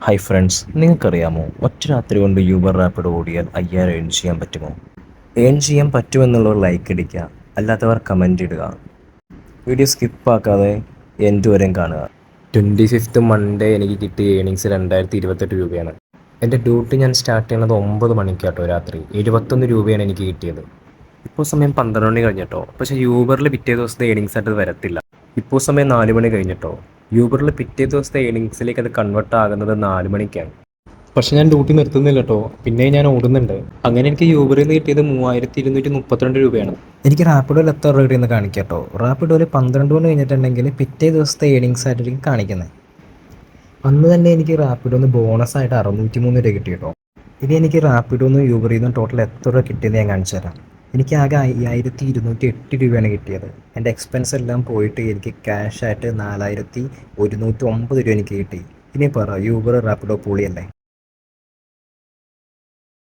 Hi friends, നിങ്ങൾക്കറിയാമോ ഒറ്റ രാത്രി കൊണ്ട് യൂബർ റാപ്പിഡ് ഓടിയാൽ 5000 ഏൺ ചെയ്യാൻ പറ്റുമോ? ഏൺ ചെയ്യാൻ പറ്റുമെന്നുള്ളവർ ലൈക്ക് അടിക്കുക, അല്ലാത്തവർ കമൻ്റ് ഇടുക. വീഡിയോ സ്കിപ്പാക്കാതെ എൻഡ് വരെയും കാണുക. 25th മൺഡേ എനിക്ക് കിട്ടിയ ഏണിങ്സ് 2028 രൂപയാണ്. എൻ്റെ ഡ്യൂട്ടി ഞാൻ സ്റ്റാർട്ട് ചെയ്യുന്നത് 9 മണിക്കാട്ടോ രാത്രി. 71 രൂപയാണ് എനിക്ക് കിട്ടിയത്. ഇപ്പോൾ സമയം 12 മണി കഴിഞ്ഞിട്ടോ, പക്ഷേ യൂബറിൽ പിറ്റേ ദിവസത്തെ ഏണിങ്സ് ആയിട്ട് അത് വരത്തില്ല. ഇപ്പോൾ സമയം 4 മണി കഴിഞ്ഞിട്ടോ, യൂബറിൽ പിറ്റേ ദിവസത്തെ ഏണിങ്സിലേക്ക് അത് കൺവേർട്ട് ആകുന്നത് 4 മണിക്കാണ്. പക്ഷെ ഞാൻ ഡ്യൂട്ടി നിർത്തുന്നില്ല കേട്ടോ, പിന്നെ ഞാൻ ഓടുന്നുണ്ട്. അങ്ങനെ എനിക്ക് യൂബറിൽ നിന്ന് കിട്ടിയത് 3232 രൂപയാണ്. എനിക്ക് റാപ്പിഡോയിൽ എത്ര രൂപ കിട്ടിയെന്ന് കാണിക്കാം കേട്ടോ. റാപ്പിഡോയിൽ 12 മണി കഴിഞ്ഞിട്ടുണ്ടെങ്കിൽ പിറ്റേ ദിവസത്തെ ഏണിങ്സ് ആയിട്ടായിരിക്കും കാണിക്കുന്നത്. അന്ന് തന്നെ എനിക്ക് റാപ്പിഡോന്ന് ബോണസായിട്ട് 603 രൂപ കിട്ടി കേട്ടോ. ഇനി എനിക്ക് റാപ്പിഡോന്ന് യൂബറിൽ നിന്ന് ടോട്ടൽ എത്ര രൂപ കിട്ടിയെന്ന് ഞാൻ കാണിച്ചു തരാം. എനിക്ക് ആകെ 5208 രൂപയാണ് കിട്ടിയത്. എൻ്റെ എക്സ്പെൻസ് എല്ലാം പോയിട്ട് എനിക്ക് ക്യാഷായിട്ട് 4109 രൂപ എനിക്ക് കിട്ടി. ഇനി പറ, യൂബർ റാപ്പിഡോ പൊളിയല്ലേ?